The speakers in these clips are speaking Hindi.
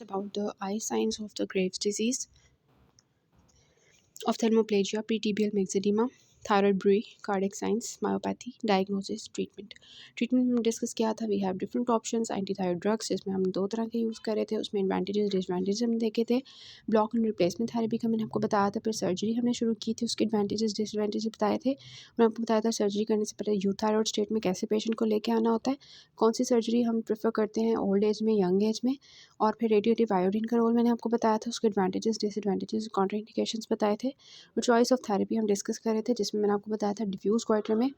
about the eye signs of the Graves' disease, ophthalmoplegia, pretibial myxedema, thyroid bury, cardiac signs, myopathy, diagnosis, treatment में हमने डिस्कस किया था we have different options anti thyroid drugs, जिसमें हम दो तरह के यूज़ कर रहे थे। उसमें एडवांटेजेस डिसएडवांटेजेस हमने देखे थे। ब्लॉक एंड रिप्लेसमेंट थेरेपी का मैंने आपको बताया था। फिर सर्जरी हमने शुरू की थी, उसके एडवांटेजेस डिसएडवांटेजेस बताए थे। मैंने आपको बताया था सर्जरी करने से पहले यूथायरॉइड स्टेट में कैसे पेशेंट को लेके आना होता है, कौन सी सर्जरी हम प्रेफर करते हैं ओल्ड एज में, यंग एज में, और फिर रेडियोएक्टिव आयोडीन का रोल मैंने आपको बताया था। उसके एडवांटेजेस डिसएडवांटेजेस कॉन्ट्राइंडिकेशंस बताए थे। चॉइस ऑफ थेरेपी हम डिस्कस कर रहे थे, जिसमें मैंने आपको बताया था डिफ्यूज़ क्वार्टर में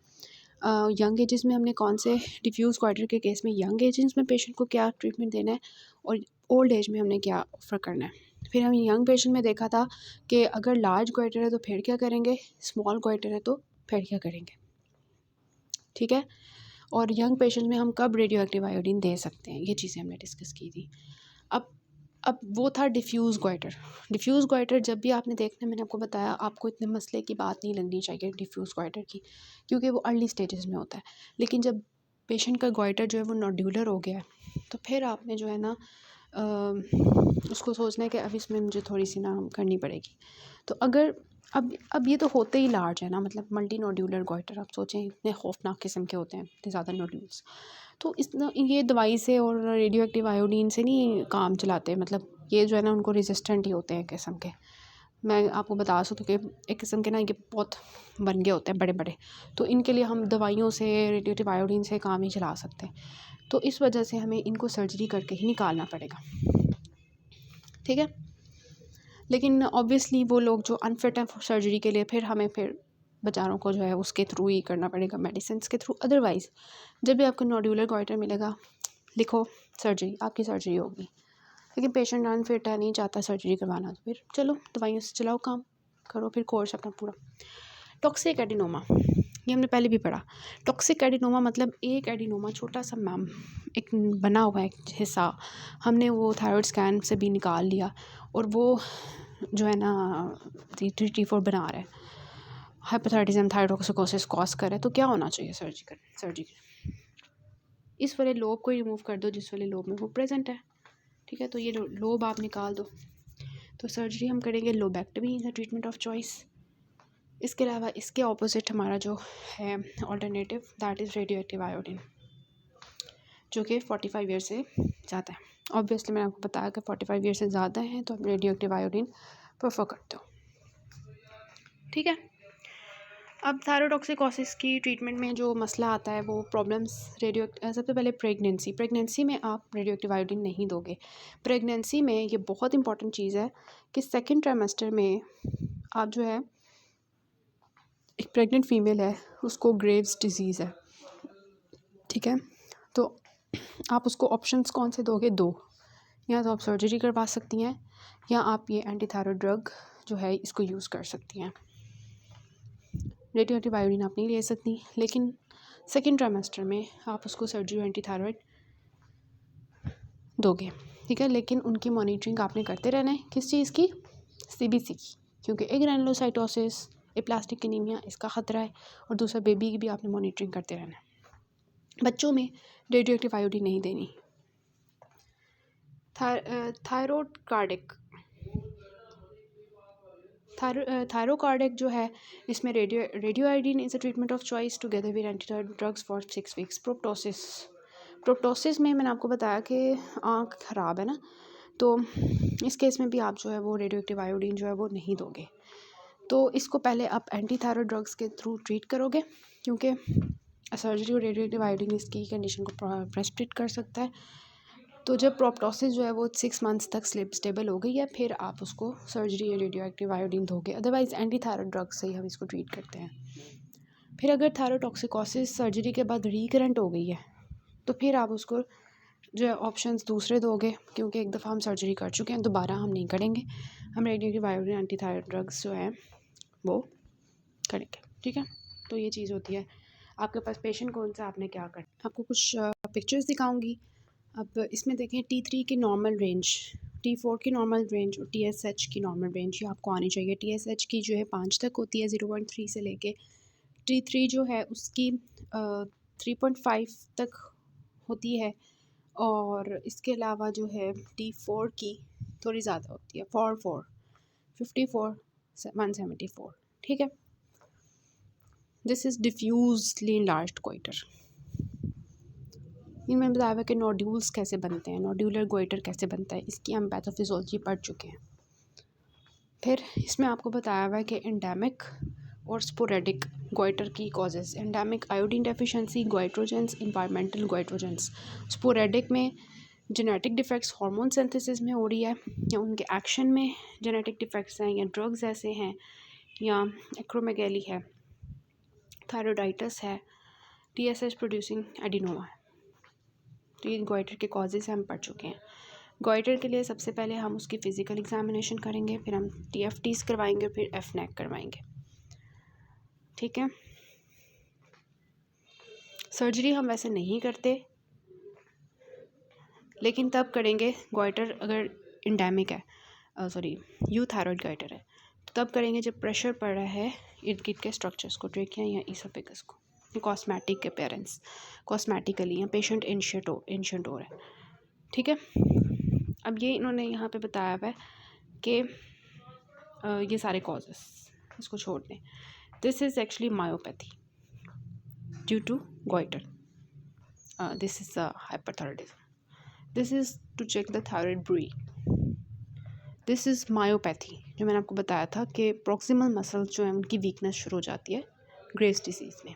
यंग एजेस में हमने कौन से डिफ्यूज़ क्वार्टर के केस में यंग एजेस में पेशेंट को क्या ट्रीटमेंट देना है, और ओल्ड एज में हमने क्या ऑफ़र करना है। फिर हम यंग पेशेंट में देखा था कि अगर लार्ज क्वार्टर है तो फिर क्या करेंगे, स्मॉल क्वार्टर है तो फिर क्या करेंगे, ठीक है। और यंग पेशेंट में हम कब रेडियोएक्टिव आयोडीन दे सकते हैं, ये चीज़ें हमने डिस्कस की थी। अब वो था डिफ्यूज़ क्वार्टर। डिफ्यूज़ क्वार्टर जब भी आपने देखना, मैंने आपको बताया आपको इतने मसले की बात नहीं लगनी चाहिए डिफ्यूज़ क्वार्टर की, क्योंकि वो अर्ली स्टेजेस में होता है। लेकिन जब पेशेंट का क्वार्टर जो है वो नोड्यूलर हो गया है, तो फिर आपने जो है ना उसको सोचना है कि अब इसमें मुझे थोड़ी सी ना करनी पड़ेगी। तो अगर अब ये तो होते ही लार्ज है ना, मतलब मल्टी नोड्यूलर क्वार्टर, आप सोचें इतने खौफनाक किस्म के होते हैं, इतने ज़्यादा नोड्यूल्स। तो इस ये दवाई से और रेडियोएक्टिव आयोडीन से नहीं काम चलाते, मतलब ये जो है ना उनको रेजिस्टेंट ही होते हैं किस्म के। मैं आपको बता सकती हूँ कि एक किस्म के ना ये बहुत बन गए होते हैं बड़े बड़े, तो इनके लिए हम दवाइयों से रेडियोएक्टिव आयोडीन से काम ही चला सकते हैं। तो इस वजह से हमें इनको सर्जरी करके ही निकालना पड़ेगा, ठीक है। लेकिन ऑब्वियसली वो लोग जो अनफिट हैं सर्जरी के लिए, फिर हमें फिर बेचारों को जो है उसके थ्रू ही करना पड़ेगा, मेडिसिन के थ्रू। अदरवाइज़ जब भी आपको नोड्यूलर क्वार्टर मिलेगा, लिखो सर्जरी, आपकी सर्जरी होगी। लेकिन पेशेंट अनफिट है, नहीं चाहता सर्जरी करवाना, तो फिर चलो दवाइयों से चलाओ काम, करो फिर कोर्स अपना पूरा। टॉक्सिक एडिनोमा, ये हमने पहले भी पढ़ा। टॉक्सिक एडिनोमा मतलब एक एडिनोमा छोटा सा मैम एक बना हुआ है हिस्सा, हमने वो थायराइड स्कैन से भी निकाल लिया, और वो जो है ना T4 बना रहा है, हाइपोथायराइडिज्म थायरोटॉक्सिकोसिस कॉज कर रहा है। तो क्या होना चाहिए सर्जरी इस वाले लोब को रिमूव कर दो जिस वाले लोब में वो प्रेजेंट है, ठीक है। तो ये लोब आप निकाल दो, तो सर्जरी हम करेंगे lobectomy is the treatment of choice. इसके अलावा इसके ऑपोजिट हमारा जो है alternative, that is radioactive iodine, जो कि 45 ईयर से ज़्यादा है। ऑब्वियसली मैंने आपको बताया कि 45 ईयर से ज़्यादा है तो आप रेडियोएक्टिव आयोडीन प्रेफर करते हो, ठीक है। अब थायरोटॉक्सिकोसिस की ट्रीटमेंट में जो मसला आता है वो प्रॉब्लम्स सबसे पहले प्रेगनेंसी में आप रेडियोएक्टिव आयोडीन नहीं दोगे। प्रेगनेंसी में ये बहुत इंपॉर्टेंट चीज़ है कि सेकेंड ट्राइमेस्टर में आप जो है, एक प्रेग्नेंट फीमेल है उसको ग्रेव्स डिजीज़ है, ठीक है। तो आप उसको ऑप्शंस कौन से दोगे, दो, या तो आप सर्जरी करवा सकती हैं या आप ये एंटी थायराइड ड्रग जो है इसको यूज़ कर सकती हैं। रेडियोएक्टिव आयोडीन आप नहीं ले सकती, लेकिन सेकेंड ट्राइमेस्टर में आप उसको सर्जरी एंटी थायराइड दोगे, ठीक है। लेकिन उनकी मॉनिटरिंग आपने करते रहना है, किस चीज़ की, CBC की, क्योंकि एक ग्रैनुलोसाइटोसिस, एप्लास्टिक एनीमिया इसका ख़तरा है, और दूसरा बेबी की भी आपने मॉनिटरिंग करते रहना है। बच्चों में रेडियोएक्टिव आयोडीन नहीं देनी। थायरोकार्डिक जो है, इसमें radio iodine is a treatment of choice together with antithyroid drugs for 6 weeks. Proptosis में मैंने आपको बताया कि आँख ख़राब है ना, तो इस केस में भी आप जो है वो रेडियोएक्टिव आयोडीन जो है वो नहीं दोगे। तो इसको पहले आप एंटी थायराइड ड्रग्स के थ्रू ट्रीट करोगे, क्योंकि सर्जरी और रेडियोएक्टिव आयोडीन इसकी कंडीशन को प्रेसिपिटेट कर सकता है। तो जब प्रोप्टोसिस जो है वो 6 मंथ्स तक स्टेबल हो गई है, फिर आप उसको सर्जरी या रेडियोएक्टिव आयोडीन दोगे। अदरवाइज़ एंटी थायराइड ड्रग्स से ही हम इसको ट्रीट करते हैं। फिर अगर थायरोटॉक्सिकोसिस सर्जरी के बाद रिकरेंट हो गई है, तो फिर आप उसको जो है ऑप्शंस दूसरे दोगे, क्योंकि एक दफ़ा हम सर्जरी कर चुके हैं, दोबारा हम नहीं करेंगे। हम radioactive iodine anti thyroid drugs जो है वो करेंगे, ठीक है। तो ये चीज़ होती है। आपके पास पेशेंट कौन सा, आपने क्या करना, आपको कुछ पिक्चर्स दिखाऊंगी। अब इसमें देखें T3 की नॉर्मल रेंज, T4 की नॉर्मल रेंज और TSH की नॉर्मल रेंज ये आपको आनी चाहिए। TSH की जो है 5 तक होती है 0.3 से लेके, T3 जो है उसकी 3.5 तक होती है, और इसके अलावा जो है T4 की थोड़ी ज़्यादा होती है, 54 174, ठीक है। This is डिफ्यूजली enlarged goitre. इनमें बताया हुआ कि नोड्यूल्स कैसे बनते हैं, नोड्यूलर गोइटर कैसे बनता है, इसकी हम पैथोफिजियोलॉजी पढ़ चुके हैं। फिर इसमें आपको बताया हुआ है कि एंडेमिक और स्पोरेडिक गोइटर की causes. Endemic iodine deficiency, goitrogens, environmental goitrogens. Sporadic में जेनेटिक डिफेक्ट्स हार्मोन सिंथेसिस में हो रही है, या उनके एक्शन में जेनेटिक डिफेक्ट्स हैं, या ड्रग्स ऐसे हैं, या एक्रोमेगैली है, थायरोइडाइटिस है, TSH प्रोड्यूसिंग एडिनोमा है। तो ये गोइटर के कॉजेज़ हम पढ़ चुके हैं। गोइटर के लिए सबसे पहले हम उसकी फ़िज़िकल एग्जामिनेशन करेंगे, फिर हम TFTs करवाएंगे, फिर FNAC करवाएंगे, ठीक है। सर्जरी हम वैसे नहीं करते, लेकिन तब करेंगे गोइटर अगर एंडेमिक है, यूथायरॉइड गोइटर है, तो तब करेंगे जब प्रेशर पड़ रहा है इर्द गिर्द के स्ट्रक्चर्स को, ट्रेकिया या ईसोफेगस को, कॉस्मेटिक अपेयरेंस, कॉस्मेटिकली या पेशेंट एंशिएंट हो रहा है, ठीक है। अब ये इन्होंने यहाँ पे बताया हुआ है कि ये सारे कॉजेस इसको छोड़ दें। This is actually myopathy due to goitre, this is hyperthyroidism, this is to check the thyroid bruit, this is myopathy, जो मैंने आपको बताया था कि प्रॉक्सिमल मसल्स जो हैं उनकी वीकनेस शुरू हो जाती है ग्रेव्स डिसीज़ में।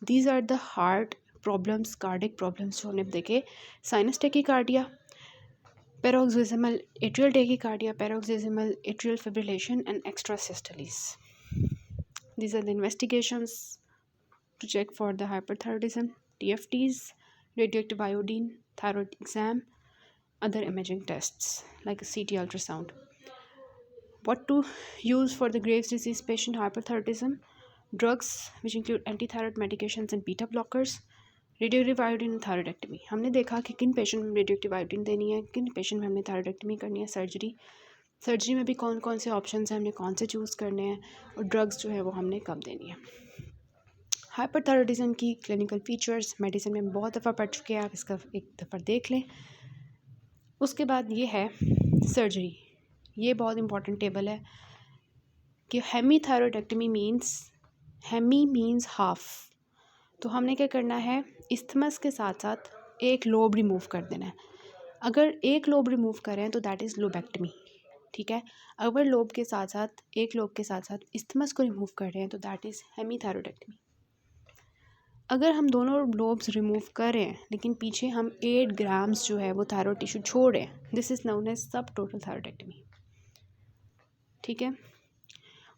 These are the heart problems, cardiac problems जो हमने देखे, sinus tachycardia, paroxysmal atrial tachycardia, paroxysmal atrial fibrillation, and extrasystoles. These are the investigations to check for the hyperthyroidism, TFTs, radioactive iodine, thyroid exam, other imaging tests like a CT ultrasound. What to use for the Graves' disease patient hyperthyroidism? Drugs which include antithyroid medications and beta blockers, radioactive iodine, thyroidectomy. हमने देखा कि किन पेशेंट में रेडियोएक्टिव आयोडीन देनी है, किन पेशेंट में हमने थायरॉइडेक्टमी करनी है। सर्जरी में भी कौन कौन से ऑप्शंस हैं, हमने कौन से चूज़ करने हैं, और ड्रग्स जो है वो हमने कब देनी है। हाइपरथायरॉयडिज्म की क्लिनिकल फीचर्स मेडिसिन में बहुत दफ़ा पढ़ चुके हैं, आप इसका एक दफ़ा देख लें। उसके बाद ये है सर्जरी, ये बहुत इंपॉर्टेंट टेबल है कि हेमी थायरॉइडेक्टमी मीन्स हाफ। तो हमने क्या करना है, इस्थमस के साथ साथ एक लोब रिमूव कर देना है। अगर एक लोब रिमूव करें तो दैट इज़ लोबेक्टमी, ठीक है। अगर एक लोब के साथ साथ इस्थमस को रिमूव कर रहे हैं तो दैट इज़ हेमीथायरॉयडेक्टमी। अगर हम दोनों लोब्स रिमूव करें लेकिन पीछे हम 8 ग्राम्स जो है वो थायरॉयड टिश्यू छोड़ रहे हैं, दिस इज़ नोन एज सब टोटल थायरॉयडेक्टमी, ठीक है।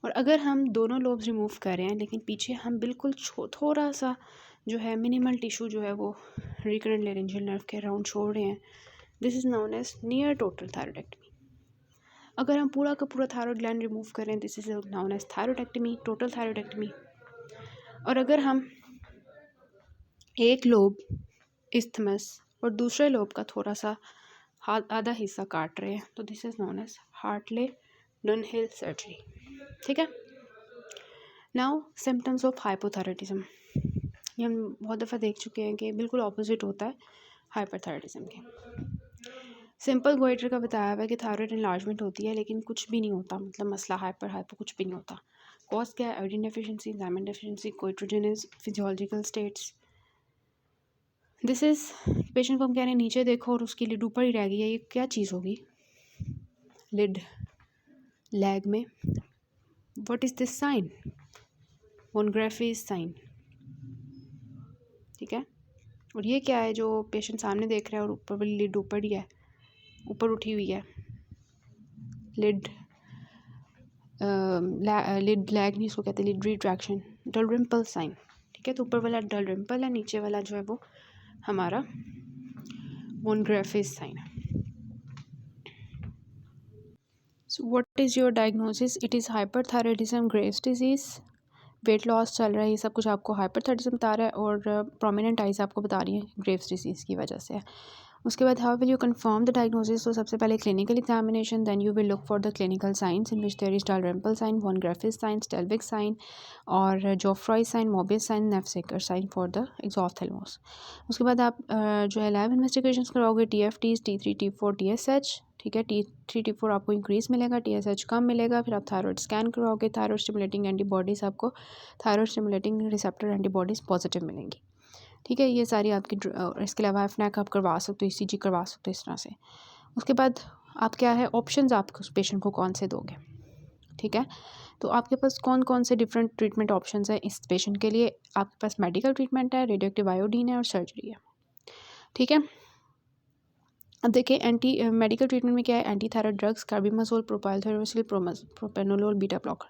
और अगर हम दोनों लोब्स रिमूव कर रहे हैं लेकिन पीछे हम बिल्कुल थोड़ा सा जो है मिनिमल टिश्यू जो है वो रिकरेंट लेरेंजियल नर्व के अराउंड छोड़ रहे हैं, this is known as near total thyroidectomy. अगर हम पूरा का पूरा थायरॉयड ग्लैंड रिमूव करें, this is known as thyroidectomy, total thyroidectomy. और अगर हम एक लोब इस्थमस और दूसरे लोब का थोड़ा सा आधा हिस्सा काट रहे हैं तो this is known as Hartley Dunhill surgery, ठीक है। नाउ सिम्टम्स ऑफ हाइपोथायरॉयडिज्म, ये हम बहुत दफ़ा देख चुके हैं कि बिल्कुल ऑपोजिट होता है हाइपरथायरॉयडिज्म के। सिंपल गोइटर का बताया हुआ है कि थायरॉयड इनलार्जमेंट होती है लेकिन कुछ भी नहीं होता, मतलब मसला हाइपो कुछ भी नहीं होता। कॉज क्या है, iodine deficiency, thyroid deficiency, goitrogens physiological states. This is patient को हम कह रहे हैं नीचे देखो और उसकी लिड ऊपर ही रह गई है, ये क्या चीज़ होगी लिड लैग में। What is this sign, von Graffi's sign, ठीक है। और ये क्या है जो पेशेंट सामने देख रहा है और ऊपर वाली लिड ऊपर ही है, ऊपर उठी हुई है लिड, लिड लैग नहीं इसको कहते, लिड रिट्रैक्शन, डल रिम्पल साइन, ठीक है। तो ऊपर वाला डल रिम्पल है, नीचे वाला जो है वो हमारा von Graffi's साइन है। So what is your diagnosis, it is hyperthyroidism, Graves disease, weight loss चल रहा है, ये सब कुछ आपको हाइपरथायरॉयडिज्म बता रहा है, और प्रोमिनेंट आइज आपको बता रही है ग्रेव्स डिजीज़ की वजह से। उसके बाद how will you confirm the diagnosis, तो सबसे पहले clinical examination, then you will look for the clinical signs in which there is Dalrymple sign, von Graefe's sign, Stellwag sign और Joffroy sign, Moebius sign, Naffziger sign for the exophthalmos. उसके बाद आप जो है लैब इन्वेस्टिगेशन कराओगे, TFTs, T3 T4 TSH, ठीक है। T3 T4 आपको इंक्रीज़ मिलेगा, TSH कम मिलेगा। फिर आप थायराइड स्कैन कराओगे, थायराइड स्टिमुलेटिंग एंटीबॉडीज़ आपको thyroid stimulating receptor antibodies positive मिलेंगी, ठीक है। ये सारी आपकी इसके अलावा एफनेक आप करवा सकते हो, ECG करवा सकते हो इस तरह से। उसके बाद आप क्या है ऑप्शंस आप उस पेशेंट को कौन से दोगे, ठीक है। तो आपके पास कौन कौन से डिफरेंट ट्रीटमेंट ऑप्शंस हैं इस पेशेंट के लिए। आपके पास मेडिकल ट्रीटमेंट है, रेडियोएक्टिव आयोडीन है और सर्जरी है, ठीक है। अब देखिए एंटी मेडिकल ट्रीटमेंट में क्या है, anti thyroid drugs, carbimazole, propylthiouracil, propranolol, beta blocker.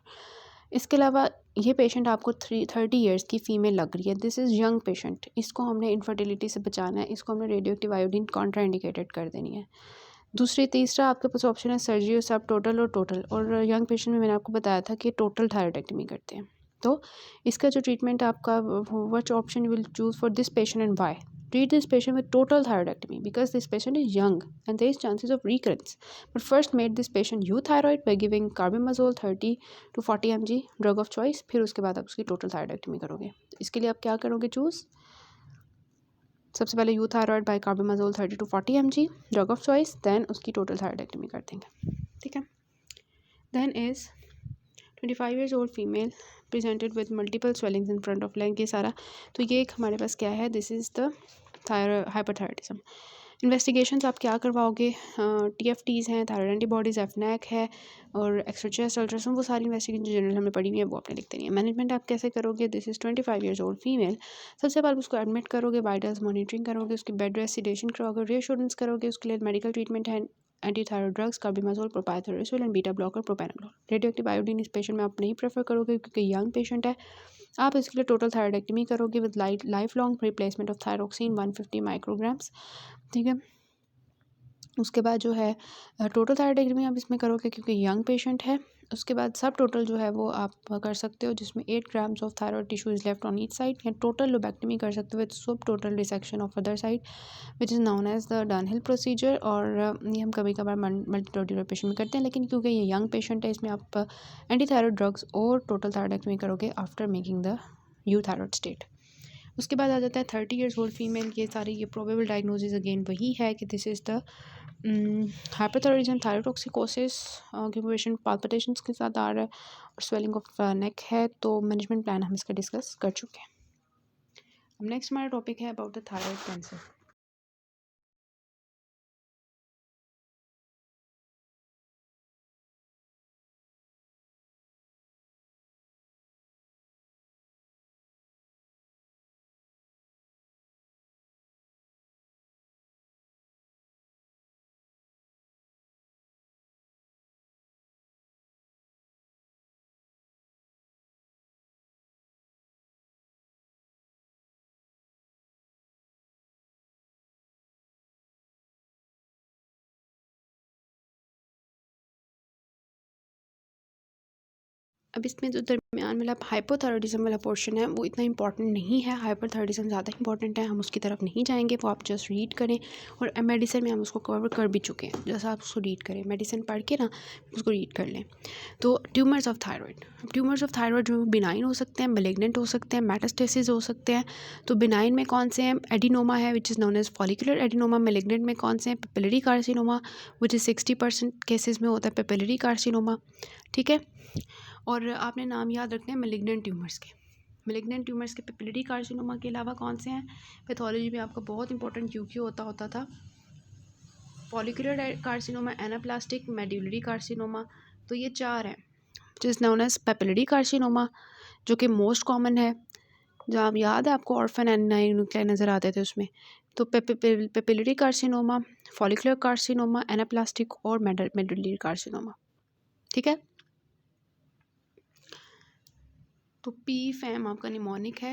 इसके अलावा ये पेशेंट आपको 30 ईयर्स की फ़ीमेल लग रही है, दिस इज़ यंग पेशेंट, इसको हमने इनफर्टिलिटी से बचाना है, इसको हमने रेडियोएक्टिव आयोडीन कॉन्ट्रा इंडिकेटेड कर देनी है। तीसरा आपके पास ऑप्शन है सर्जरी, सब टोटल और टोटल, और यंग पेशेंट में मैंने आपको बताया था कि टोटल थायराइडेक्टमी करते हैं। तो इसका जो ट्रीटमेंट आपका which option will choose for this patient and why. Treat this patient with total thyroidectomy because this patient is young and there is chances of recurrence. But first made this patient euthyroid by giving carbimazole 30 to 40 mg drug of choice. फिर उसके बाद आप उसकी total thyroidectomy करोगे। तो इसके लिए आप क्या करोगे चूज़, सबसे पहले euthyroid by carbimazole 30 to 40 mg drug of choice, then उसकी टोटल थायराइडेक्टमी कर देंगे, ठीक है। Then is 25 years old female presented with multiple swellings in front of leg, ये सारा। तो ये एक हमारे पास क्या है, this is the hyperthyroidism. Investigations आप क्या करवाओगे, TFTs हैं, थायराइड एंटीबॉडीज़, एफनेक है और एक्स्ट्रा चेस्ट अल्ट्रासाउंड, वो सारी इन्वेस्टिगेशन जो जनरल हमने पढ़ी हुई है वो आपने लिखते नहीं है। मैनेजमेंट आप कैसे करोगे, this is 25 years old female, सबसे पहले उसको एडमिट करोगे, वाइटल्स मॉनिटरिंग करोगे, उसकी बेड रेस्ट सिडेशन कराओगे, रीअश्योरेंस करोगे, उसके लिए मेडिकल ट्रीटमेंट है, antithyroid drugs, carbimazole, propylthiouracil and beta blocker, propranolol. Radioactive iodine इस पेशेंट में आप नहीं प्रेफर करोगे क्योंकि यंग पेशेंट है। आप इसके लिए टोटल थायराइडेक्टमी करोगे with life long replacement of thyroxine 150 micrograms, ठीक है। उसके बाद जो है टोटल थायराइडेक्टमी आप इसमें करोगे क्योंकि यंग पेशेंट है। उसके बाद सब टोटल जो है वो आप कर सकते हो जिसमें 8 grams of thyroid tissue is left on each side, या टोटल लोबेक्टमी कर सकते हो with sub total dissection of other side which is known as the Dunhill procedure. और ये हम कभी कभार मल्टीटोड्यूलर पेशेंट में करते हैं, लेकिन क्योंकि ये यंग पेशेंट है इसमें आप एंटी थायराइड ड्रग्स और टोटल थायराइडेक्टमी करोगे आफ्टर मेकिंग द यूथायराइड स्टेट। उसके बाद आ जाता है 30 years ओल्ड फीमेल, ये सारी ये प्रोबेबल डायग्नोसिस अगेन वही है कि this is the hyperthyroidism, thyrotoxicosis, क्योंकि पेशेंट पाल्पिटेशंस के साथ आ रहा है और स्वेलिंग ऑफ नेक है। तो मैनेजमेंट प्लान हम इसका डिस्कस कर चुके हैं। अब नेक्स्ट हमारा टॉपिक है अबाउट द थायराइड कैंसर। अब इसमें जो दरमियान वाला हाइपोथायराइडिज्म वाला पोर्शन है वो इतना इंपॉर्टेंट नहीं है, हाइपरथायराइडिज्म ज़्यादा इंपॉर्टेंट है, हम उसकी तरफ नहीं जाएंगे, वो आप जस्ट रीड करें। और मेडिसिन में हम उसको कवर कर भी चुके हैं, जैसा आप उसको रीड करें, मेडिसिन पढ़ के ना उसको रीड कर लें। तो ट्यूमर्स ऑफ थायराइड जो बिनाइन हो सकते हैं, मैलिग्नेंट हो सकते हैं, मेटास्टेसिस हो सकते हैं। तो बिनाइन में कौन से हैं, एडिनोमा है which is known as follicular adenoma. Malignant में कौन से हैं, papillary carcinoma which is 60% cases में होता है पेपिलरी कार्सिनोमा, ठीक है। और आपने नाम याद रखने हैं मैलिग्नेंट ट्यूमर्स के। मैलिग्नेंट ट्यूमर्स के पेपिलरी कार्सिनोमा के अलावा कौन से हैं, पैथोलॉजी में आपका बहुत इंपॉर्टेंट क्योंकि होता था follicular carcinoma, anaplastic, medullary carcinoma. तो ये 4 हैं जिस नोन एज पेपिलरी कार्सिनोमा जो कि मोस्ट कॉमन है, जहाँ आप याद है आपको ऑर्फन एंड न्यूक्लियाई नज़र आते थे उसमें। तो papillary carcinoma, follicular carcinoma, anaplastic और मेडुलरी कार्सिनोमा, ठीक है। तो पी फैम आपका निमोनिक है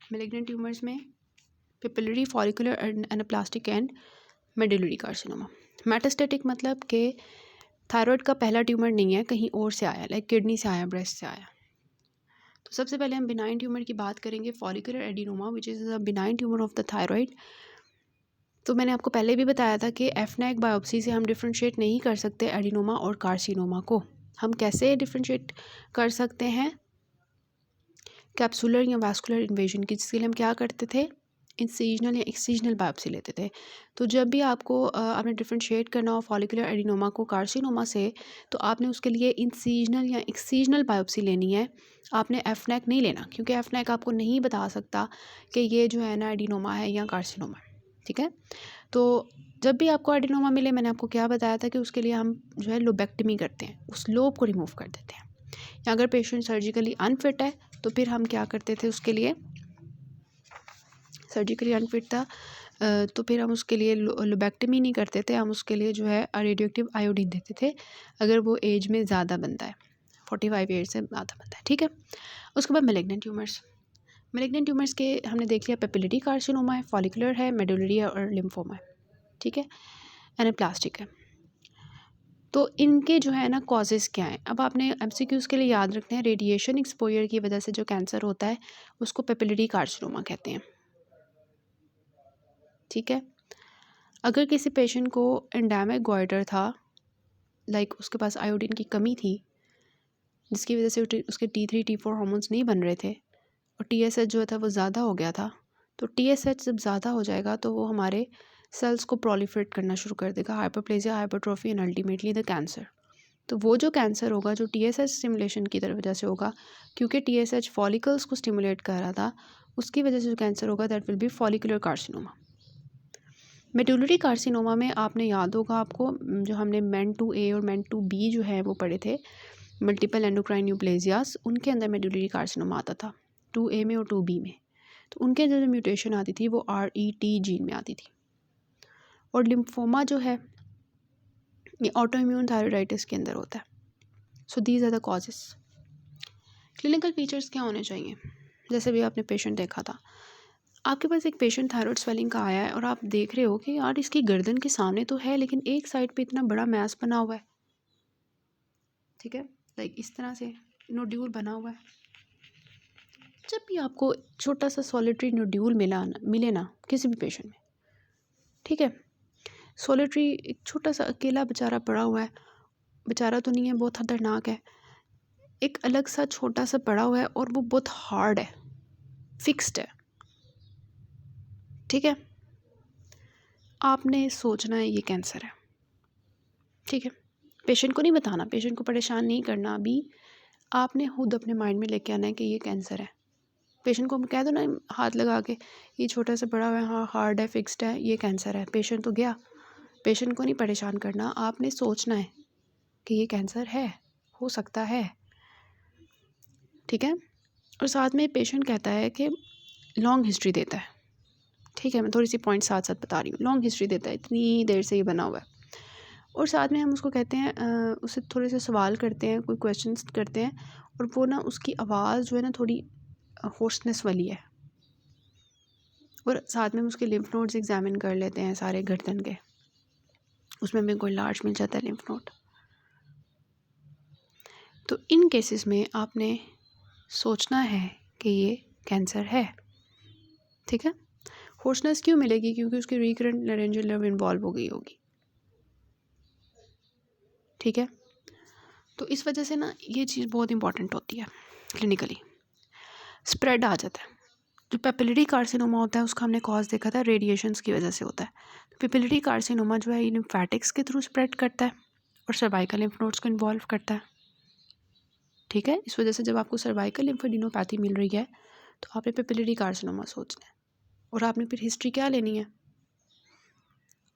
मैलिग्नेंट ट्यूमर्स में, papillary, follicular, anaplastic and medullary carcinoma. Metastatic मतलब कि थायराइड का पहला ट्यूमर नहीं है, कहीं और से आया, लाइक किडनी से आया, ब्रेस्ट से आया। तो सबसे पहले हम बिनाइन ट्यूमर की बात करेंगे, follicular adenoma which is a benign tumour of the thyroid. तो मैंने आपको पहले भी बताया था कि एफनेक बायोप्सी से हम डिफ्रेंशिएट नहीं कर सकते एडिनोमा और कार्सिनोमा को। हम कैसे डिफ्रेंशिएट कर सकते हैं? कैप्सुलर या वास्कुलर इन्वेजन की, जिसके लिए हम क्या करते थे, इंसिजनल या एक्सिजनल बायोप्सी लेते थे। तो जब भी आपको आपने डिफ्रेंशिएट करना हो फॉलिकुलर एडिनोमा को कार्सिनोमा से, तो आपने उसके लिए इंसिजनल या एक्सिजनल बायोप्सी लेनी है। आपने एफनेक नहीं लेना, क्योंकि एफनेक आपको नहीं बता सकता कि ये जो है ना एडिनोमा है या कार्सिनोमा है। ठीक है, तो जब भी आपको एडिनोमा मिले, मैंने आपको क्या बताया था कि उसके लिए हम जो है लोबेक्टमी करते हैं, उस लोब को रिमूव कर देते हैं। या अगर पेशेंट सर्जिकली अनफिट है तो फिर हम क्या करते थे, उसके लिए सर्जिकली अनफिट था तो फिर हम उसके लिए लोबेक्टमी नहीं करते थे, हम उसके लिए जो है रेडियोएक्टिव आयोडीन देते थे अगर वो एज में ज़्यादा बनता है, 45 ईयर से ज़्यादा बनता है। ठीक है, उसके बाद मैलिग्नेंट ट्यूमर्स। मैलिग्नेंट ट्यूमर्स के हमने देख लिया, पेपिलरी कार्सिनोमा है, फॉलिकुलर है, मेडुलरी है और लिम्फोमा है। ठीक है, एनाप्लास्टिक है। तो इनके जो है ना कॉजेज़ क्या हैं, अब आपने एमसीक्यूज़ के लिए याद रखते हैं। रेडिएशन एक्सपोजर की वजह से जो कैंसर होता है उसको पेपिलरी कार्सिनोमा कहते हैं। ठीक है, अगर किसी पेशेंट को एंडेमिक गॉइटर था, लाइक उसके पास आयोडीन की कमी थी, जिसकी वजह से उसके T3 T4 हार्मोन्स नहीं बन रहे थे और TSH जो था वो ज़्यादा हो गया था, तो TSH जब ज़्यादा हो जाएगा तो वो हमारे सेल्स को प्रोलिफरेट करना शुरू कर देगा, hyperplasia, hypertrophy and ultimately the cancer. तो वो जो कैंसर होगा जो TSH स्टिमुलेशन की वजह से होगा, क्योंकि TSH फॉलिकल्स को स्टिमुलेट कर रहा था, उसकी वजह से जो कैंसर होगा that will be follicular carcinoma. Medullary carcinoma में आपने याद होगा आपको, जो हमने MEN2A और MEN2B जो है वो पढ़े थे, मल्टीपल एंडोक्राइन न्यूप्लेजियास, उनके अंदर मेडुलरी कार्सिनोमा आता था 2A में और 2B में। तो उनके अंदर जो म्यूटेशन आती थी वो RET जीन में आती थी। और लिम्फोमा जो है ये ऑटोइम्यून थायराइडाइटिस के अंदर होता है। So these are the causes. Clinical features क्या होने चाहिए? जैसे भी आपने पेशेंट देखा था, आपके पास एक पेशेंट थायराइड स्वेलिंग का आया है और आप देख रहे हो कि यार इसकी गर्दन के सामने तो है लेकिन एक साइड पे इतना बड़ा मैस बना हुआ है। ठीक है, लाइक इस तरह से नोड्यूल बना हुआ है। जब भी आपको छोटा सा सॉलिटरी नोड्यूल मिले ना किसी भी पेशेंट में, ठीक है, सॉलिटरी एक छोटा सा अकेला बेचारा पड़ा हुआ है, बेचारा तो नहीं है, बहुत खतरनाक है, एक अलग सा छोटा सा पड़ा हुआ है और वो बहुत हार्ड है, फिक्स्ड है। ठीक है, आपने सोचना है ये कैंसर है। ठीक है, पेशेंट को नहीं बताना, पेशेंट को परेशान नहीं करना, अभी आपने खुद अपने माइंड में लेके आना है कि ये कैंसर है। पेशेंट को कह दो ना हाथ लगा के, ये छोटा सा पड़ा हुआ है, हाँ हार्ड है, फिक्स्ड है, ये कैंसर है। पेशेंट तो गया, पेशेंट को नहीं परेशान करना, आपने सोचना है कि ये कैंसर है, हो सकता है। ठीक है, और साथ में पेशेंट कहता है कि लॉन्ग हिस्ट्री देता है। ठीक है, मैं थोड़ी सी पॉइंट साथ साथ बता रही हूँ। लॉन्ग हिस्ट्री देता है, इतनी देर से ये बना हुआ है, और साथ में हम उसको कहते हैं उससे थोड़े से सवाल करते हैं, कोई क्वेश्चंस करते हैं, और वो ना उसकी आवाज़ जो है ना थोड़ी होर्सनेस वाली है, और साथ में हम उसके लिम्फ नोड्स एग्जामिन कर लेते हैं सारे गर्दन के, उसमें हमें कोई लार्ज मिल जाता है लिम्फ नोड। तो इन केसेस में आपने सोचना है कि ये कैंसर है। ठीक है, होर्सनेस क्यों मिलेगी? क्योंकि उसकी रिकरेंट लैरिंजियल नर्व इन्वॉल्व हो गई होगी। ठीक है, तो इस वजह से ना ये चीज़ बहुत इंपॉर्टेंट होती है क्लिनिकली। स्प्रेड आ जाता है। जो पेपिलरी कार्सिनोमा होता है उसका हमने कॉज देखा था, रेडिएशंस की वजह से होता है। तो पेपिलरी कार्सिनोमा जो है ये लिम्फेटिक्स के थ्रू स्प्रेड करता है और सर्वाइकल लिम्फ नोड्स को इन्वॉल्व करता है। ठीक है, इस वजह से जब आपको सर्वाइकल लिम्फोडेनोपैथी मिल रही है तो आपने पेपिलरी कार्सिनोमा सोचना है। और आपने फिर हिस्ट्री क्या लेनी है?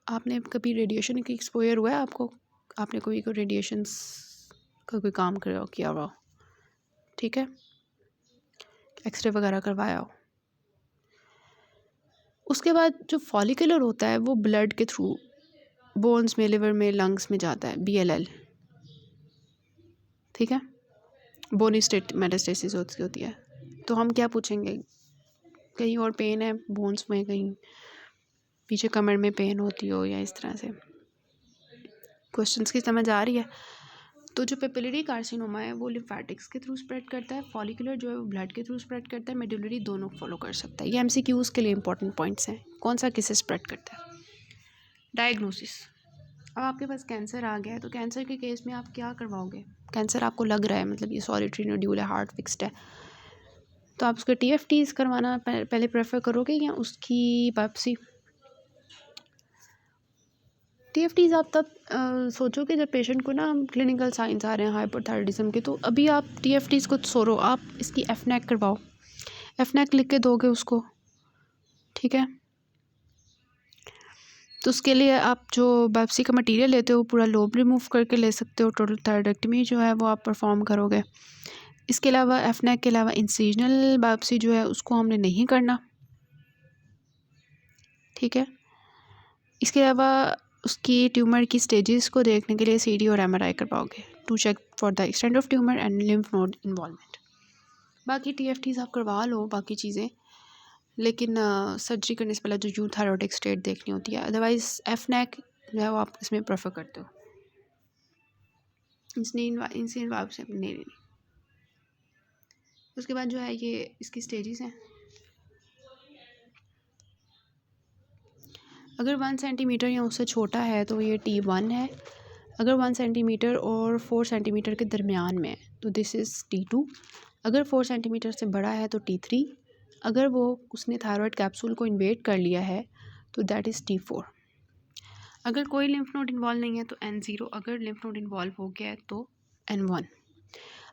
आपने कभी रेडिएशन की एक्सपोजर हुआ है आपको? आपने कोई रेडिएशंस का कोई काम किया हुआ हो? ठीक है, एक्सरे वगैरह करवाया हो? उसके बाद जो फॉलिकुलर होता है वो ब्लड के थ्रू बोन्स में, लिवर में, लंग्स में जाता है, BLL। ठीक है, बोनी स्टेट मेटास्टेसिस होती है। तो हम क्या पूछेंगे, कहीं और पेन है बोन्स में, कहीं पीछे कमर में पेन होती हो, या इस तरह से क्वेश्चंस की समझ आ रही है? तो जो पेपिलरी कार्सिनोमा है वो लिम्फेटिक्स के थ्रू स्प्रेड करता है, फॉलिकुलर जो है वो ब्लड के थ्रू स्प्रेड करता है, मेडुलरी दोनों फॉलो कर सकता है। ये MCQs के लिए इंपॉर्टेंट पॉइंट्स हैं, कौन सा किसे स्प्रेड करता है। डायग्नोसिस। अब आपके पास कैंसर आ गया है, तो कैंसर के केस में आप क्या करवाओगे? कैंसर आपको लग रहा है, मतलब ये सॉलिटरी नोड्यूल है, हार्ट फिक्स्ड है, तो आप उसका TFTs करवाना पहले प्रेफर करोगे या उसकी बायोप्सी? TFTs आप तब सोचोगे जब पेशेंट को ना क्लिनिकल साइंस आ रहे हैं हाइपोथायराइडिज्म के, तो अभी आप TFTs को छोड़ो, आप इसकी FNAC करवाओ। FNAC लिख के दोगे उसको, ठीक है? तो उसके लिए आप जो बायोप्सी का मटेरियल लेते हो पूरा लोब रिमूव करके ले सकते हो। टोटल थायरॉइडेक्टमी जो है वो आप परफॉर्म करोगे। इसके अलावा FNAC के अलावा इंसिजनल बायोप्सी जो है उसको हमने नहीं करना, ठीक है? इसके अलावा उसकी ट्यूमर की स्टेजेस को देखने के लिए CD और MRI करवाओगे to check for the extent of tumour and lymph node involvement. बाकी TFTs आप करवा लो, बाकी चीज़ें, लेकिन सर्जरी करने से पहले जो यूथायरॉइडिक स्टेट देखनी होती है। अदरवाइज़ FNAC जो है वो आप इसमें प्रेफर करते हो। इंसिडेंट बायोप्सी नहीं लेनी। उसके बाद जो है ये इसकी स्टेजेस हैं। अगर 1 सेंटीमीटर या उससे छोटा है तो ये T1 है। अगर 1 सेंटीमीटर और 4 सेंटीमीटर के दरमियान में है तो दिस इज़ T2। अगर 4 सेंटीमीटर से बड़ा है तो T3। अगर वो उसने थायराइड कैप्सूल को इन्वेड कर लिया है तो दैट इज़ T4। अगर कोई लिम्फ नोड इन्वॉल्व नहीं है तो N0। अगर लिम्फ नोड इन्वॉल्व हो गया है तो N1।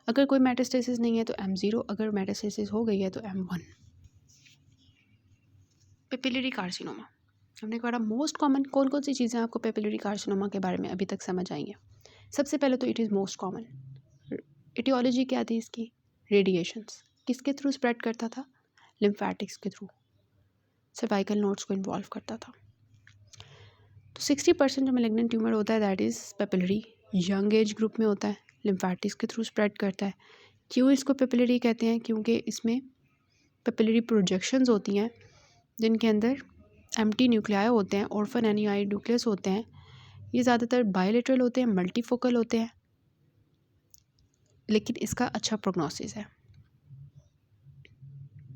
अगर कोई मेटास्टेसिस नहीं है तो M0। अगर मेटास्टेसिस हो गई है तो M1। पेपिलरी कार्सिनोमा हमने पढ़ा मोस्ट कॉमन। कौन कौन सी चीज़ें आपको पेपिलरी कार्सिनोमा के बारे में अभी तक समझ आई हैं? सबसे पहले तो it is most common. Aetiology क्या थी इसकी? रेडिएशंस। किसके थ्रू स्प्रेड करता था? लिम्फेटिक्स के थ्रू, सर्वाइकल नोड्स को इन्वॉल्व करता था। तो 60% जो मैलिग्नेंट ट्यूमर होता है that is papillary, young age group में होता है, लिम्फेटिक्स के थ्रू स्प्रेड करता है। क्यों इसको पेपिलरी कहते हैं? क्योंकि इसमें पेपिलरी प्रोजेक्शंस होती हैं जिनके अंदर एम्प्टी न्यूक्लियाई होते हैं, ऑर्फन एनियाइड न्यूक्लियस होते हैं। ये ज़्यादातर बायलेटरल होते हैं, मल्टीफोकल होते हैं, लेकिन इसका अच्छा प्रोग्नोसिस है,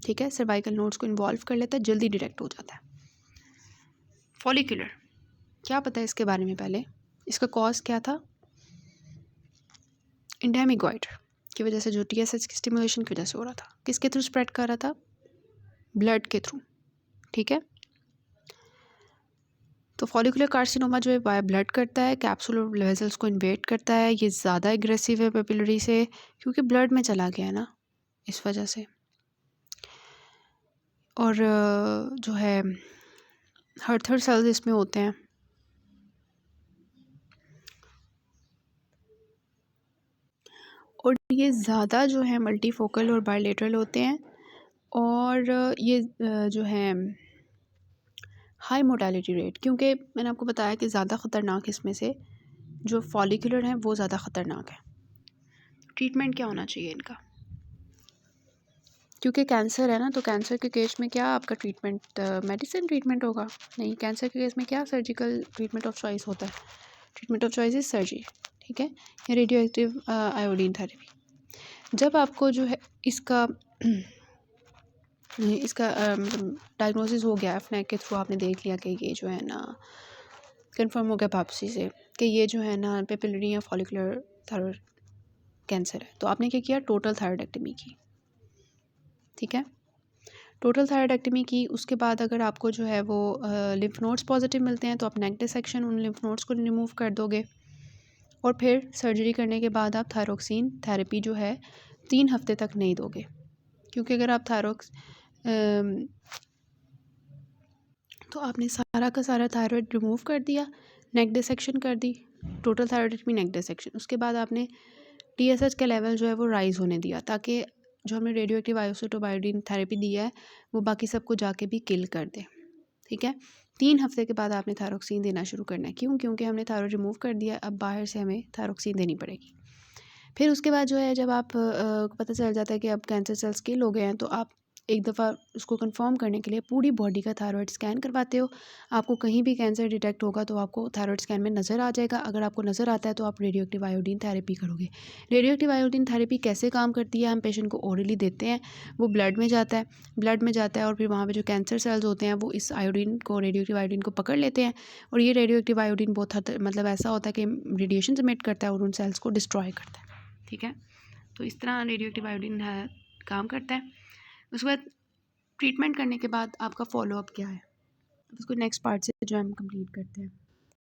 ठीक है? सर्वाइकल नोड्स को इन्वॉल्व कर लेता है, जल्दी डिटेक्ट हो जाता है। फॉलिकुलर, क्या पता है इसके बारे में? पहले इसका कॉज क्या था? एंडेमिक गॉइटर की वजह से, जो TSH की स्टिमुलेशन की वजह से हो रहा था। किसके थ्रू स्प्रेड कर रहा था? ब्लड के थ्रू, ठीक है? तो फॉलिकुलर कार्सिनोमा जो है बाय ब्लड करता है, कैप्सूलर वेसल्स को इन्वेड करता है। ये ज़्यादा एग्रेसिव है पेपिलरी से क्योंकि ब्लड में चला गया है ना, इस वजह से। और जो है हर्थर सेल्स इसमें होते हैं। और ये ज़्यादा जो है मल्टीफोकल और बायलेटरल होते हैं। और ये जो है हाई मोर्टेलिटी रेट, क्योंकि मैंने आपको बताया कि ज़्यादा ख़तरनाक इसमें से जो फॉलिकुलर हैं वो ज़्यादा ख़तरनाक है। ट्रीटमेंट क्या होना चाहिए इनका? क्योंकि कैंसर है ना, तो कैंसर के केस में क्या आपका ट्रीटमेंट मेडिसिन ट्रीटमेंट होगा? नहीं, कैंसर के केस में क्या सर्जिकल ट्रीटमेंट ऑफ चॉइस होता है? Treatment of choice is surgery, ठीक है, या रेडियो एक्टिव आयोडीन थेरेपी। जब आपको जो है इसका मतलब डायग्नोसिस हो गया, FNAC के थ्रू आपने देख लिया कि ये जो है ना कंफर्म हो गया बायोप्सी से कि ये जो है ना पेपिलरी या फॉलिकुलर थायराइड कैंसर है, तो आपने क्या किया? टोटल थायराइडेक्टमी की, ठीक है? टोटल थायराइडेक्टमी की। उसके बाद अगर आपको जो है वो लिम्फ नोड्स पॉजिटिव मिलते हैं तो आप नेक डिसेक्शन उन लिम्फ नोड्स को रिमूव कर दोगे। और फिर सर्जरी करने के बाद आप थायरोक्सिन थेरेपी जो है 3 हफ्ते तक नहीं दोगे, क्योंकि अगर आप तो आपने सारा का सारा थायराइड रिमूव कर दिया, नेक डिसेक्शन कर दी, टोटल थायराइडेक्टमी नेक डिसेक्शन। उसके बाद आपने TSH का लेवल जो है वो राइज़ होने दिया, ताकि जो हमने रेडियो एक्टिव आयोडीन बायोडीन थेरेपी दिया है वो बाकी सबको जाके भी किल कर दे, ठीक है? 3 हफ्ते के बाद आपने थायरोक्सिन देना शुरू करना है। क्यों? क्योंकि हमने थायराइड रिमूव कर दिया, अब बाहर से हमें थायरोक्सिन देनी पड़ेगी। फिर उसके बाद जो है जब आप पता चल जाता है कि अब कैंसर सेल्स किल हो गए हैं, तो आप एक दफ़ा उसको कंफर्म करने के लिए पूरी बॉडी का थायराइड स्कैन करवाते हो। आपको कहीं भी कैंसर डिटेक्ट होगा तो आपको थायराइड स्कैन में नज़र आ जाएगा। अगर आपको नज़र आता है तो आप रेडियो एक्टिव आयोडीन थेरेपी करोगे। रेडियो एक्टिव आयोडीन थेरेपी कैसे काम करती है? हम पेशेंट को ओरली देते हैं, वो ब्लड में जाता है और फिर वहाँ पे जो कैंसर सेल्स होते हैं वो इस आयोडीन को, रेडियो एक्टिव आयोडीन को पकड़ लेते हैं और ये रेडियो एक्टिव आयोडीन बहुत हद मतलब ऐसा होता है कि रेडिएशन एमिट करता है और उन सेल्स को डिस्ट्रॉय करता है। ठीक है, तो इस तरह रेडियो एक्टिव आयोडीन काम करता है। उसके बाद ट्रीटमेंट करने के बाद आपका फॉलोअप क्या है, उसको नेक्स्ट पार्ट से जो हम कंप्लीट करते हैं।